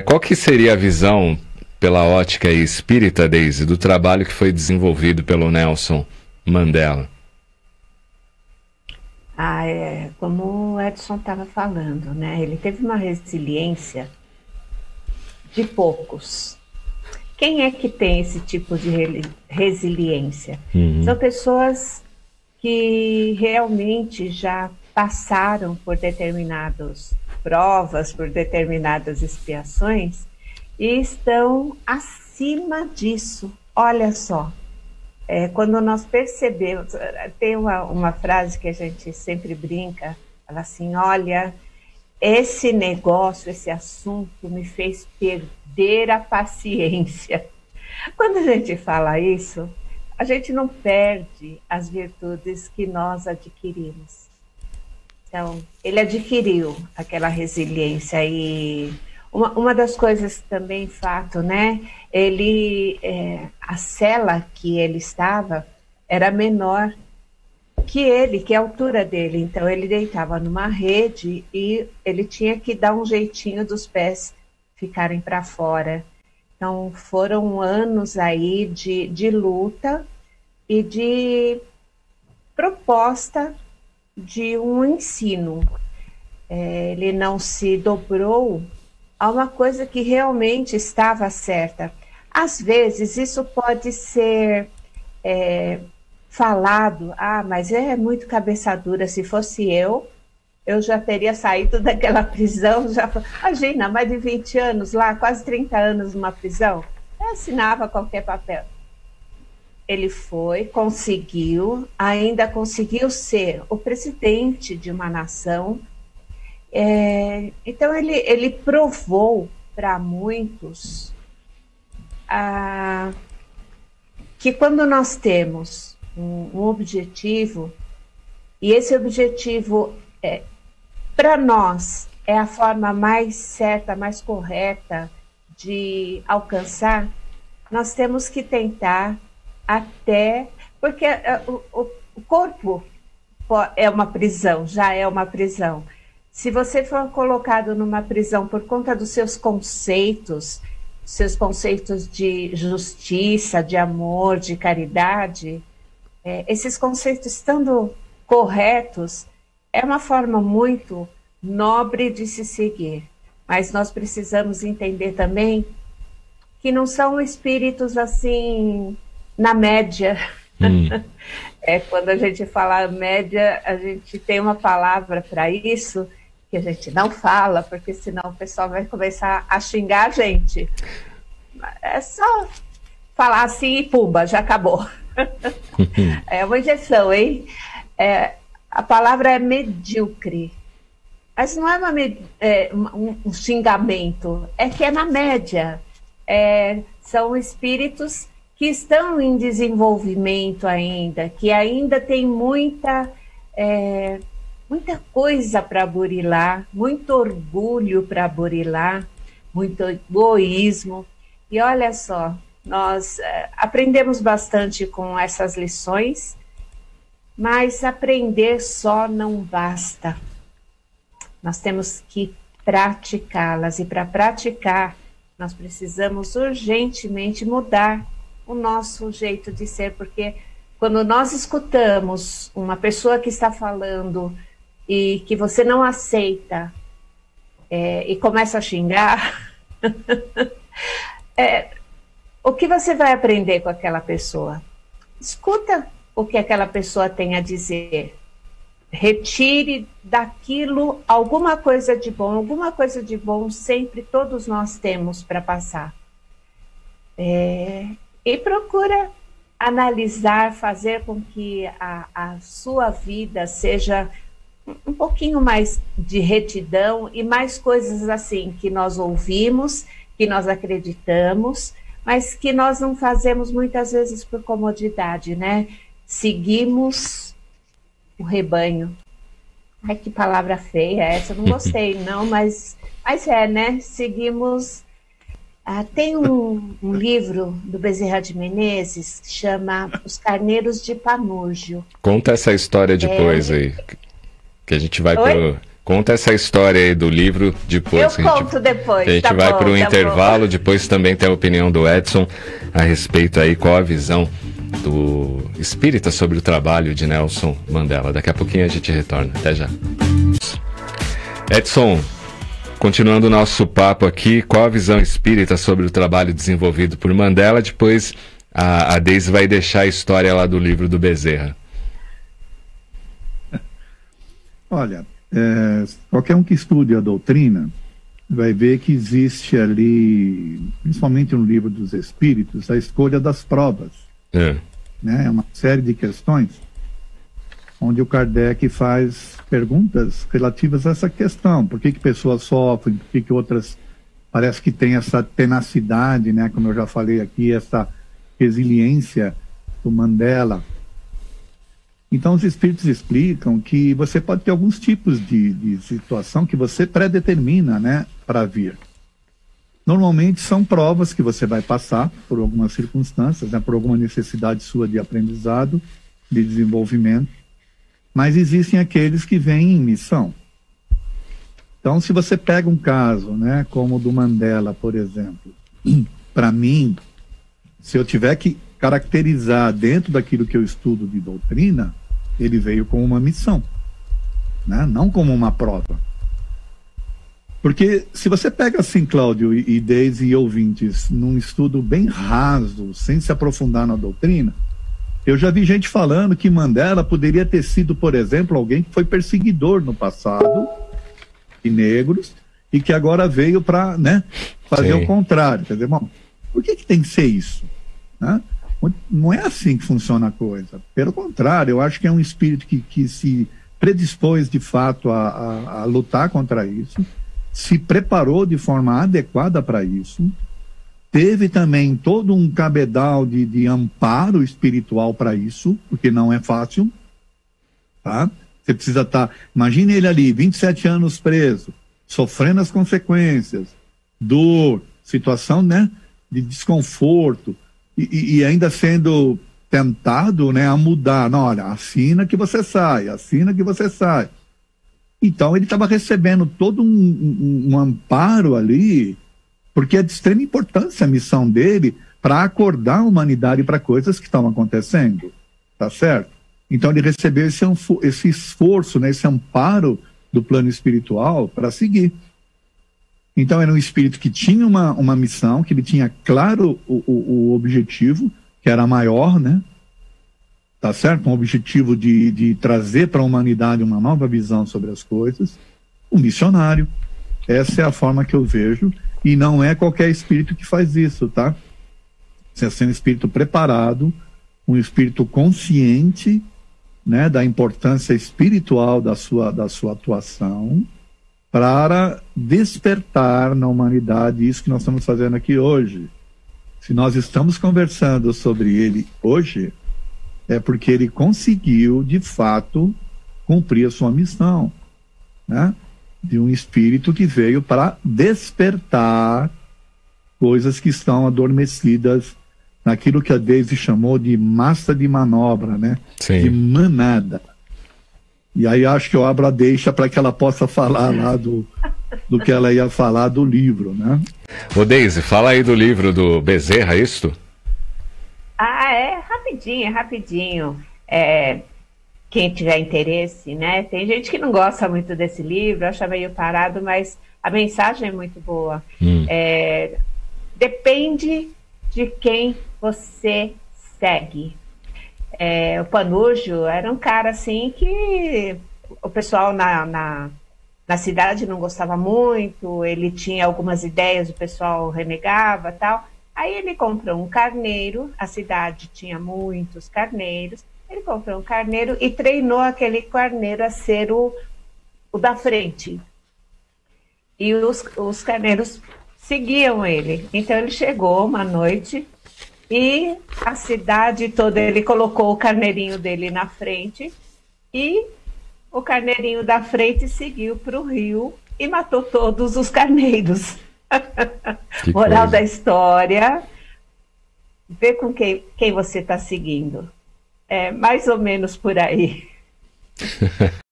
Qual que seria a visão, pela ótica espírita, Deise, do trabalho que foi desenvolvido pelo Nelson Mandela? Como o Edson estava falando, né? Ele teve uma resiliência de poucos. Quem é que tem esse tipo de resiliência? São pessoas que realmente já passaram por determinadas provas, por determinadas expiações e estão acima disso. Olha só, quando nós percebemos, tem uma frase que a gente sempre brinca, fala assim, olha, esse negócio, esse assunto me fez perder a paciência. Quando a gente fala isso, a gente não perde as virtudes que nós adquirimos. Então, ele adquiriu aquela resiliência e uma das coisas também, fato, né? A cela que ele estava era menor que ele, que é a altura dele. Então, ele deitava numa rede e ele tinha que dar um jeitinho dos pés ficarem para fora. Então, foram anos aí de luta e de proposta de um ensino. Ele não se dobrou a uma coisa que realmente estava certa. Às vezes, isso pode ser falado, mas é muito cabeça dura, se fosse eu já teria saído daquela prisão, imagina, mais de 20 anos lá, quase 30 anos numa prisão, eu assinava qualquer papel. Ele ainda conseguiu ser o presidente de uma nação, então ele provou para muitos que quando nós temos um objetivo, e esse objetivo para nós é a forma mais certa, mais correta de alcançar, nós temos que tentar porque o corpo é uma prisão, já é uma prisão. Se você for colocado numa prisão por conta dos seus conceitos de justiça, de amor, de caridade, esses conceitos estando corretos, é uma forma muito nobre de se seguir. Mas nós precisamos entender também que não são espíritos assim, na média. Quando a gente fala média, a gente tem uma palavra para isso, que a gente não fala, porque senão o pessoal vai começar a xingar a gente. É só falar assim e pumba, já acabou. É uma injeção, hein? A palavra é medíocre. Mas não é um xingamento, é que é na média. São espíritos que estão em desenvolvimento ainda, que ainda tem muita coisa para burilar, muito orgulho para burilar, muito egoísmo. E olha só, nós aprendemos bastante com essas lições, mas aprender só não basta. Nós temos que praticá-las, e para praticar, nós precisamos urgentemente mudar o nosso jeito de ser, porque quando nós escutamos uma pessoa que está falando e que você não aceita e começa a xingar, o que você vai aprender com aquela pessoa? Escuta o que aquela pessoa tem a dizer. Retire daquilo alguma coisa de bom sempre todos nós temos para passar. E procura analisar, fazer com que a sua vida seja um pouquinho mais de retidão e mais coisas assim que nós ouvimos, que nós acreditamos, mas que nós não fazemos muitas vezes por comodidade, né? Seguimos o rebanho. Ai, que palavra feia essa, eu não gostei, não, mas né? Seguimos. Tem um livro do Bezerra de Menezes que chama Os Carneiros de Panurgio. Conta essa história depois aí, que a gente vai Conta essa história aí do livro depois. Eu conto depois. A gente vai para um intervalo, depois também tem a opinião do Edson a respeito aí, qual a visão do espírita sobre o trabalho de Nelson Mandela. Daqui a pouquinho a gente retorna. Até já. Edson, continuando o nosso papo aqui, qual a visão espírita sobre o trabalho desenvolvido por Mandela? Depois a Deise vai deixar a história lá do livro do Bezerra. Olha, qualquer um que estude a doutrina vai ver que existe ali, principalmente no livro dos Espíritos, a escolha das provas. Né? É uma série de questões onde o Kardec faz perguntas relativas a essa questão. Por que pessoas sofrem? Por que outras parece que têm essa tenacidade, né? Como eu já falei aqui, essa resiliência do Mandela. Então os espíritos explicam que você pode ter alguns tipos de situação que você predetermina, né, para vir. Normalmente são provas que você vai passar por algumas circunstâncias, né, por alguma necessidade sua de aprendizado, de desenvolvimento, mas existem aqueles que vêm em missão. Então, se você pega um caso, né, como o do Mandela, por exemplo, para mim, se eu tiver que caracterizar dentro daquilo que eu estudo de doutrina, ele veio com uma missão, né? Não como uma prova. Porque se você pega assim, Cláudio e Deise e ouvintes, num estudo bem raso, sem se aprofundar na doutrina, eu já vi gente falando que Mandela poderia ter sido, por exemplo, alguém que foi perseguidor no passado de negros e que agora veio para, né, fazer o contrário. Quer dizer, bom, por que tem que ser isso? Né? Não é assim que funciona a coisa. Pelo contrário, eu acho que é um espírito que se predispôs de fato a lutar contra isso, se preparou de forma adequada para isso, teve também todo um cabedal de amparo espiritual para isso, porque não é fácil, tá? Você precisa estar... Imagine ele ali, 27 anos preso, sofrendo as consequências, dor, situação, né, de desconforto, e ainda sendo tentado, né, a mudar. Não, olha, assina que você sai, assina que você sai. Então ele estava recebendo todo um amparo ali, porque é de extrema importância a missão dele para acordar a humanidade para coisas que estavam acontecendo, tá certo? Então ele recebeu esse esforço, né, esse amparo do plano espiritual para seguir. Então era um espírito que tinha uma missão, que ele tinha claro o objetivo, que era maior, né? Tá certo? Um objetivo de trazer para a humanidade uma nova visão sobre as coisas. Um missionário. Essa é a forma que eu vejo, e não é qualquer espírito que faz isso, tá? Precisa ser um espírito preparado, um espírito consciente, né, da importância espiritual da sua atuação, para despertar na humanidade isso que nós estamos fazendo aqui hoje. Se nós estamos conversando sobre ele hoje, é porque ele conseguiu, de fato, cumprir a sua missão, né? De um espírito que veio para despertar coisas que estão adormecidas naquilo que a Deise chamou de massa de manobra, né? Sim. De manada. E aí acho que eu abro a deixa para que ela possa falar lá do que ela ia falar do livro, né? Ô Deise, fala aí do livro do Bezerra, é isto? Rapidinho. Quem tiver interesse, né? Tem gente que não gosta muito desse livro, acha meio parado, mas a mensagem é muito boa. Depende de quem você segue. O Panujo era um cara assim que o pessoal na cidade não gostava muito, ele tinha algumas ideias, o pessoal renegava, tal. Aí ele comprou um carneiro, a cidade tinha muitos carneiros, ele comprou um carneiro e treinou aquele carneiro a ser o da frente. E os carneiros seguiam ele. Então ele chegou uma noite e a cidade toda, ele colocou o carneirinho dele na frente e o carneirinho da frente seguiu para o rio e matou todos os carneiros. Moral da história, vê com quem você está seguindo. É mais ou menos por aí.